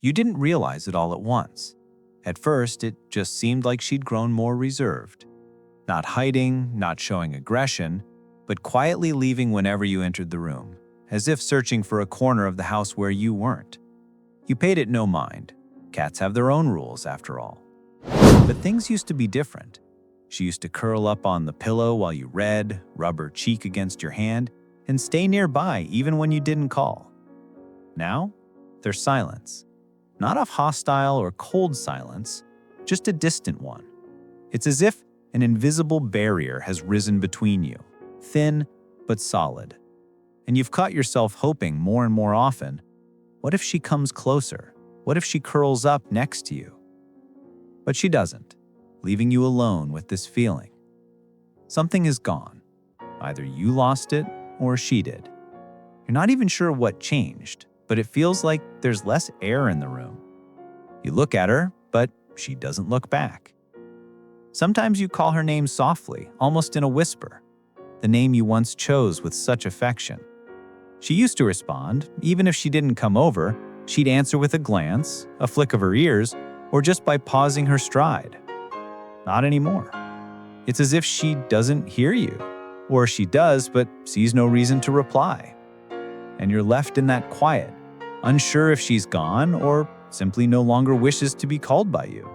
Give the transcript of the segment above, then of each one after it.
You didn't realize it all at once. At first, it just seemed like she'd grown more reserved. Not hiding, not showing aggression, but quietly leaving whenever you entered the room, as if searching for a corner of the house where you weren't. You paid it no mind. Cats have their own rules, after all. But things used to be different. She used to curl up on the pillow while you read, rub her cheek against your hand, and stay nearby even when you didn't call. Now, there's silence. Not a hostile or cold silence, just a distant one. It's as if an invisible barrier has risen between you, thin but solid. And you've caught yourself hoping more and more often, what if she comes closer? What if she curls up next to you? But she doesn't, leaving you alone with this feeling. Something is gone. Either you lost it or she did. You're not even sure what changed, but it feels like there's less air in the room. You look at her, but she doesn't look back. Sometimes you call her name softly, almost in a whisper, the name you once chose with such affection. She used to respond, even if she didn't come over. She'd answer with a glance, a flick of her ears, or just by pausing her stride. Not anymore. It's as if she doesn't hear you, or she does but sees no reason to reply. And you're left in that quiet, unsure if she's gone or simply no longer wishes to be called by you.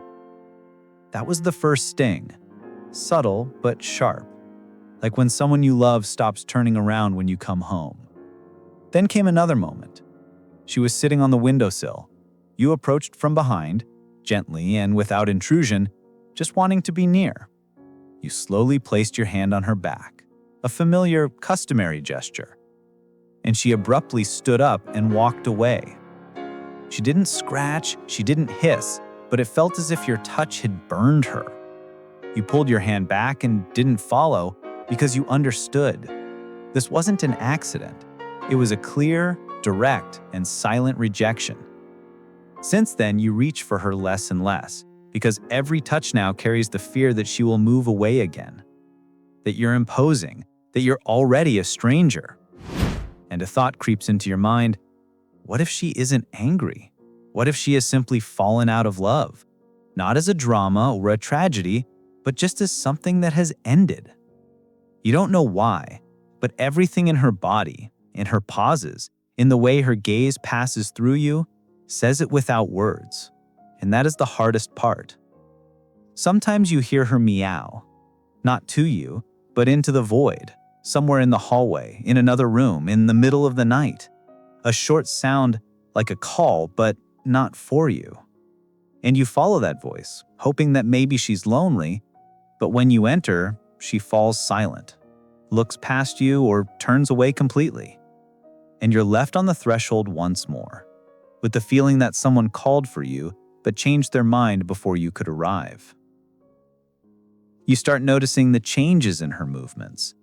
That was the first sting, subtle but sharp, like when someone you love stops turning around when you come home. Then came another moment. She was sitting on the windowsill. You approached from behind, gently and without intrusion, just wanting to be near. You slowly placed your hand on her back, a familiar, customary gesture. And she abruptly stood up and walked away. She didn't scratch, she didn't hiss, but it felt as if your touch had burned her. You pulled your hand back and didn't follow because you understood. This wasn't an accident. It was a clear, direct, and silent rejection. Since then, you reach for her less and less, because every touch now carries the fear that she will move away again, that you're imposing, that you're already a stranger. And a thought creeps into your mind, what if she isn't angry? What if she has simply fallen out of love? Not as a drama or a tragedy, but just as something that has ended. You don't know why, but everything in her body, in her pauses, in the way her gaze passes through you, says it without words. And that is the hardest part. Sometimes you hear her meow, not to you, but into the void, somewhere in the hallway, in another room, in the middle of the night. A short sound like a call, but not for you. And you follow that voice, hoping that maybe she's lonely, but when you enter, she falls silent, looks past you or turns away completely. And you're left on the threshold once more, with the feeling that someone called for you but changed their mind before you could arrive. You start noticing the changes in her movements.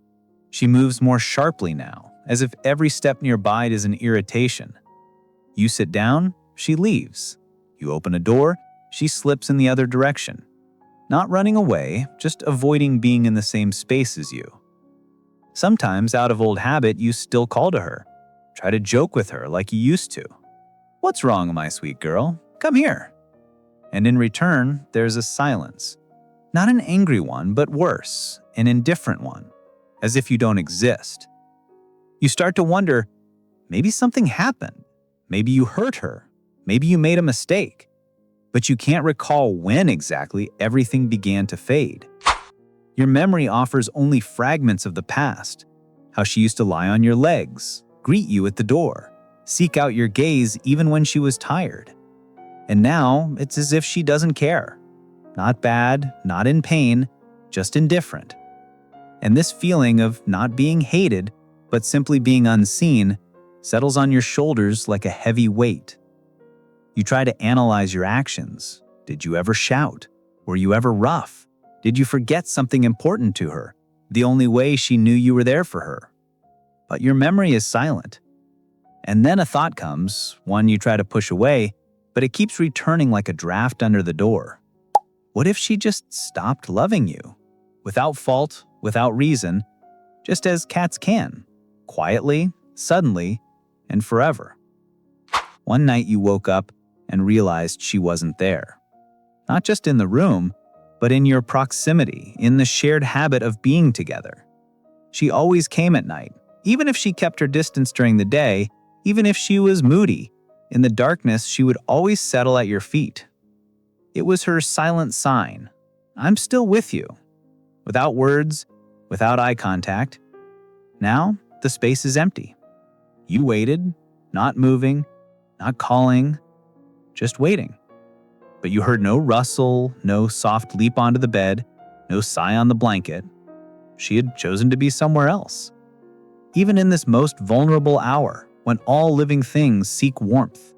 She moves more sharply now, as if every step nearby is an irritation. You sit down, she leaves. You open a door, she slips in the other direction. Not running away, just avoiding being in the same space as you. Sometimes, out of old habit, you still call to her. Try to joke with her like you used to. "What's wrong, my sweet girl? Come here." And in return, there's a silence. Not an angry one, but worse, an indifferent one, as if you don't exist. You start to wonder, maybe something happened. Maybe you hurt her. Maybe you made a mistake. But you can't recall when exactly everything began to fade. Your memory offers only fragments of the past. How she used to lie on your legs, greet you at the door, seek out your gaze even when she was tired. And now, it's as if she doesn't care. Not bad, not in pain, just indifferent. And this feeling of not being hated, but simply being unseen, settles on your shoulders like a heavy weight. You try to analyze your actions. Did you ever shout? Were you ever rough? Did you forget something important to her, the only way she knew you were there for her? But your memory is silent. And then a thought comes, one you try to push away, but it keeps returning like a draft under the door. What if she just stopped loving you? Without fault, without reason, just as cats can, quietly, suddenly, and forever. One night you woke up and realized she wasn't there. Not just in the room, but in your proximity, in the shared habit of being together. She always came at night, even if she kept her distance during the day, even if she was moody. In the darkness, she would always settle at your feet. It was her silent sign. I'm still with you. Without words, without eye contact. Now, the space is empty. You waited, not moving, not calling, just waiting. But you heard no rustle, no soft leap onto the bed, no sigh on the blanket. She had chosen to be somewhere else. Even in this most vulnerable hour, when all living things seek warmth.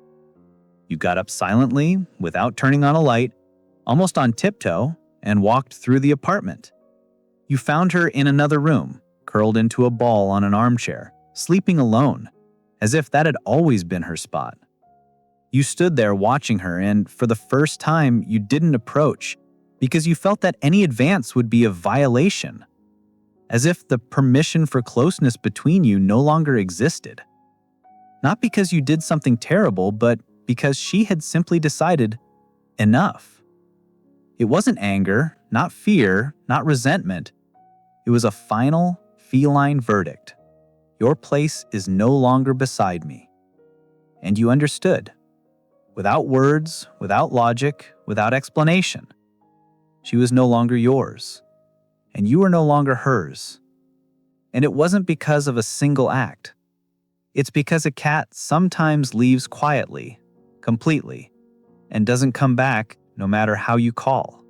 You got up silently, without turning on a light, almost on tiptoe, and walked through the apartment. You found her in another room, curled into a ball on an armchair, sleeping alone, as if that had always been her spot. You stood there watching her, and for the first time, you didn't approach because you felt that any advance would be a violation, as if the permission for closeness between you no longer existed. Not because you did something terrible, but because she had simply decided, enough. It wasn't anger, not fear, not resentment. It was a final, feline verdict. Your place is no longer beside me. And you understood. Without words, without logic, without explanation. She was no longer yours. And you were no longer hers. And it wasn't because of a single act. It's because a cat sometimes leaves quietly, completely, and doesn't come back no matter how you call.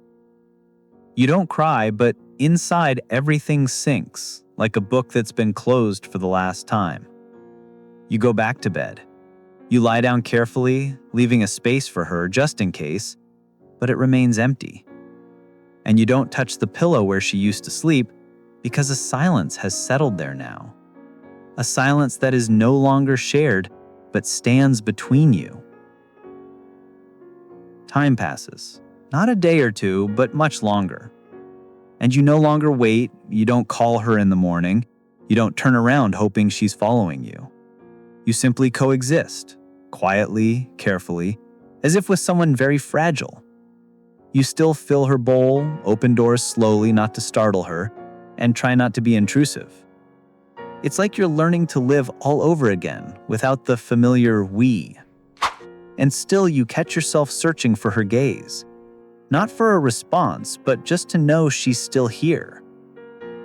You don't cry, but inside everything sinks, like a book that's been closed for the last time. You go back to bed. You lie down carefully, leaving a space for her just in case, but it remains empty. And you don't touch the pillow where she used to sleep because a silence has settled there now. A silence that is no longer shared, but stands between you. Time passes. Not a day or two, but much longer. And you no longer wait, you don't call her in the morning, you don't turn around hoping she's following you. You simply coexist, quietly, carefully, as if with someone very fragile. You still fill her bowl, open doors slowly not to startle her, and try not to be intrusive. It's like you're learning to live all over again without the familiar we. And still you catch yourself searching for her gaze. Not for a response, but just to know she's still here.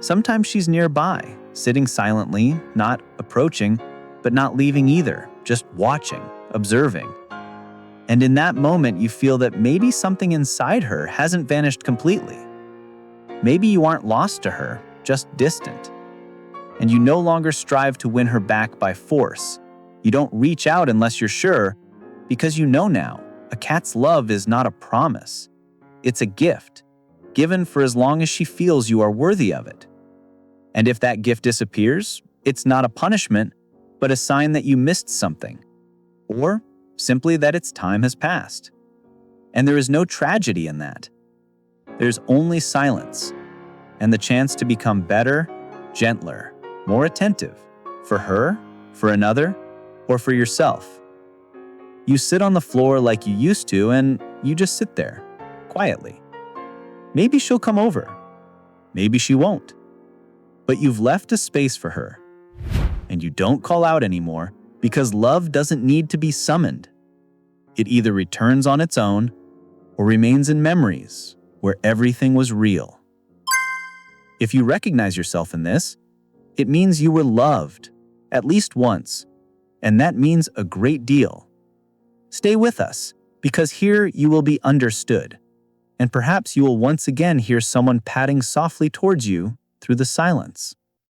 Sometimes she's nearby, sitting silently, not approaching, but not leaving either, just watching, observing. And in that moment, you feel that maybe something inside her hasn't vanished completely. Maybe you aren't lost to her, just distant. And you no longer strive to win her back by force. You don't reach out unless you're sure, because you know now, a cat's love is not a promise. It's a gift, given for as long as she feels you are worthy of it. And if that gift disappears, it's not a punishment, but a sign that you missed something, or simply that its time has passed. And there is no tragedy in that. There's only silence, and the chance to become better, gentler, more attentive, for her, for another, or for yourself. You sit on the floor like you used to, and you just sit there, quietly. Maybe she'll come over. Maybe she won't. But you've left a space for her. And you don't call out anymore because love doesn't need to be summoned. It either returns on its own or remains in memories where everything was real. If you recognize yourself in this, it means you were loved, at least once, and that means a great deal. Stay with us, because here you will be understood, and perhaps you will once again hear someone padding softly towards you through the silence.